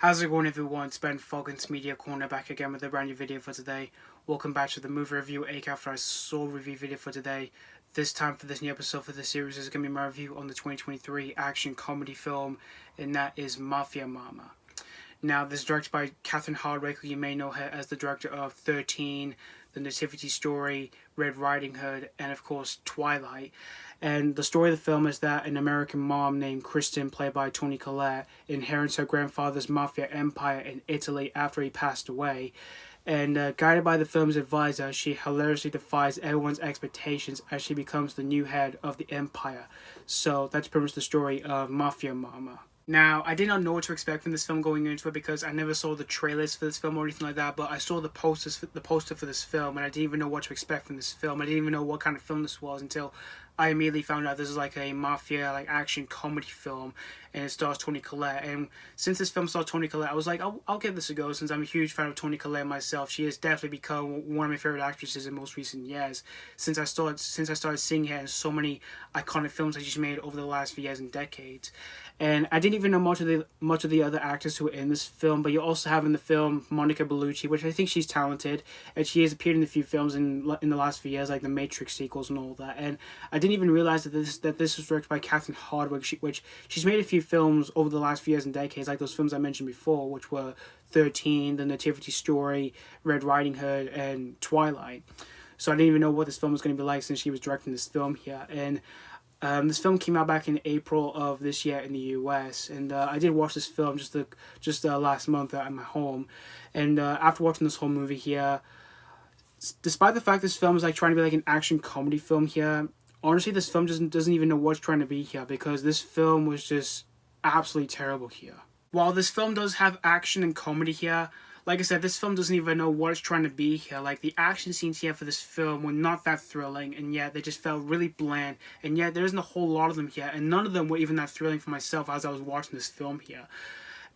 How's it going, everyone? It's Ben Foggins Media Corner back again with a brand new video for today. Welcome back to the movie review ACAF Soul review video for today. This time for this new episode for this series is going to be my review on the 2023 action comedy film, and that is Mafia Mamma. Now, this is directed by Catherine Hardwicke, who you may know her as the director of 13, The Nativity Story, Red Riding Hood, and of course Twilight. And the story of the film is that an American mom named Kristen, played by Toni Collette, inherits her grandfather's mafia empire in Italy after he passed away. And guided by the film's advisor, she hilariously defies everyone's expectations as she becomes the new head of the empire. So that's pretty much the story of Mafia Mamma. Now, I did not know what to expect from this film going into it because I never saw the trailers for this film or anything like that, but I saw the poster for this film, and I didn't even know what to expect from this film. I didn't even know what kind of film this was until I immediately found out this is like a mafia, like action comedy film, and it stars Toni Collette. And since this film stars Toni Collette, I was like, I'll give this a go, since I'm a huge fan of Toni Collette myself. She has definitely become one of my favorite actresses in most recent years. Since I started seeing her in so many iconic films that she's made over the last few years and decades. And I didn't even know much of the other actors who were in this film, but you also have in the film Monica Bellucci, which I think she's talented, and she has appeared in a few films in the last few years, like the Matrix sequels and all that. And I didn't even realize that this was directed by Catherine Hardwicke, which she's made a few films over the last few years and decades, like those films I mentioned before, which were 13, The Nativity Story, Red Riding Hood, and Twilight. So I didn't even know what this film was going to be like since she was directing this film here. And this film came out back in April of this year in the US, and I did watch this film just last month at my home. And after watching this whole movie here, despite the fact this film is like trying to be like an action comedy film here, honestly this film doesn't even know what's trying to be here, because this film was just absolutely terrible here. While this film does have action and comedy here, like I said, this film doesn't even know what it's trying to be here. Like, the action scenes here for this film were not that thrilling, and yet they just felt really bland, and yet there isn't a whole lot of them here, and none of them were even that thrilling for myself as I was watching this film here.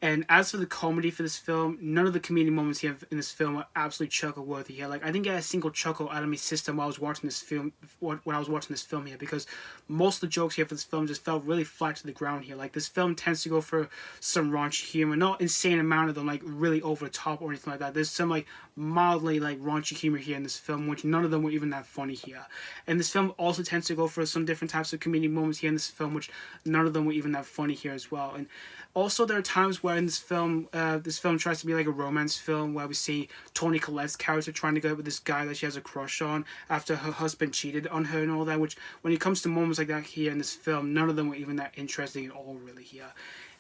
And as for the comedy for this film, none of the comedic moments here in this film are absolutely chuckle-worthy here. Like, I didn't get a single chuckle out of my system while I was watching this film. When I was watching this film here, because most of the jokes here for this film just felt really flat to the ground here. Like, this film tends to go for some raunchy humor, not insane amount of them, like really over the top or anything like that. There's some like mildly like raunchy humor here in this film, which none of them were even that funny here. And this film also tends to go for some different types of comedic moments here in this film, which none of them were even that funny here as well. And also, there are times where in this film tries to be like a romance film, where we see Toni Collette's character trying to go out with this guy that she has a crush on after her husband cheated on her and all that, which when it comes to moments like that here in this film, none of them were even that interesting at all really here.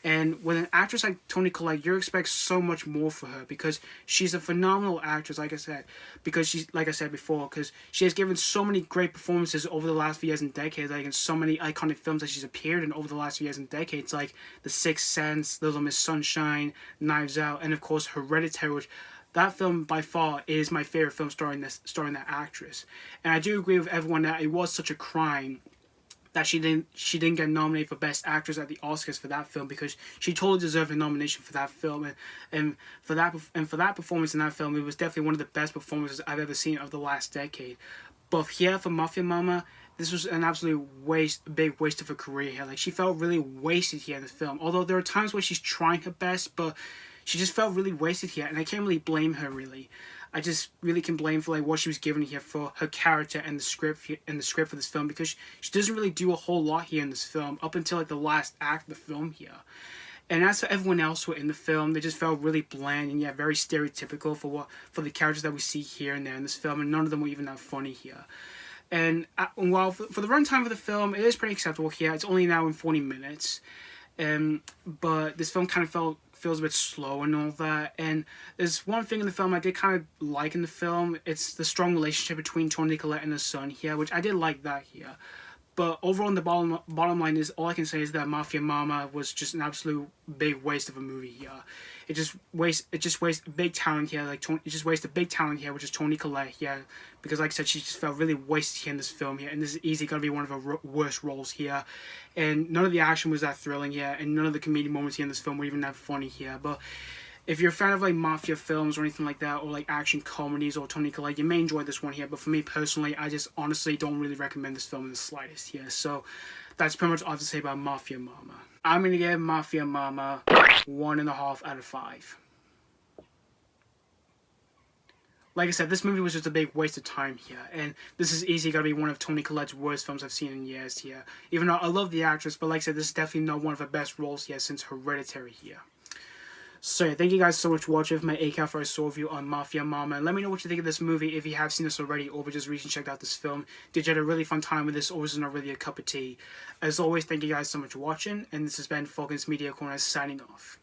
And with an actress like Toni Collette, you expect so much more for her, because she's a phenomenal actress, like I said, because she's, like I said before, because she has given so many great performances over the last few years and decades, like in so many iconic films that she's appeared in over the last few years and decades, like The Sixth Sense, Little Miss Sunshine, Knives Out, and of course Hereditary, which that film by far is my favorite film starring that actress. And I do agree with everyone that it was such a crime that she didn't get nominated for Best Actress at the Oscars for that film, because she totally deserved a nomination for that film, and for that performance in that film, it was definitely one of the best performances I've ever seen of the last decade. But here for Mafia Mamma, this was an absolute big waste of her career here. Like, she felt really wasted here in the film. Although there are times where she's trying her best, but she just felt really wasted here, and I can't really blame her really. I just really can blame for like what she was given here for her character and the script for this film, because she doesn't really do a whole lot here in this film up until like the last act of the film here. And as for everyone else who were in the film, they just felt really bland and very stereotypical for the characters that we see here and there in this film, and none of them were even that funny here. And while for the runtime of the film, it is pretty acceptable here. It's only an hour and 40 minutes, but this film kind of feels a bit slow and all that. And there's one thing in the film I did kind of like in the film. It's the strong relationship between Toni Collette and her son here, which I did like that here. But overall, the bottom line is, all I can say is that Mafia Mamma was just an absolute big waste of a movie here. It just wastes big talent here. It just wastes a big talent here, which is Toni Collette here, because like I said, she just felt really wasted here in this film here, and this is easily gonna be one of her worst roles here. And none of the action was that thrilling here, and none of the comedic moments here in this film were even that funny here. But if you're a fan of like mafia films or anything like that, or like action comedies or Toni Collette, you may enjoy this one here. But for me personally, I just honestly don't really recommend this film in the slightest here. So that's pretty much all I have to say about Mafia Mamma. I'm gonna give Mafia Mamma 1.5 out of 5. Like I said, this movie was just a big waste of time here, and this is easily going to be one of Toni Collette's worst films I've seen in years here. Even though I love the actress, but like I said, this is definitely not one of her best roles here since Hereditary here. So yeah, thank you guys so much for watching my ACAF for a soul review on Mafia Mamma, and let me know what you think of this movie if you have seen this already or just recently checked out this film. Did you have a really fun time with this, or was it not really a cup of tea? As always, thank you guys so much for watching, and this has been Falcon's Media Corner signing off.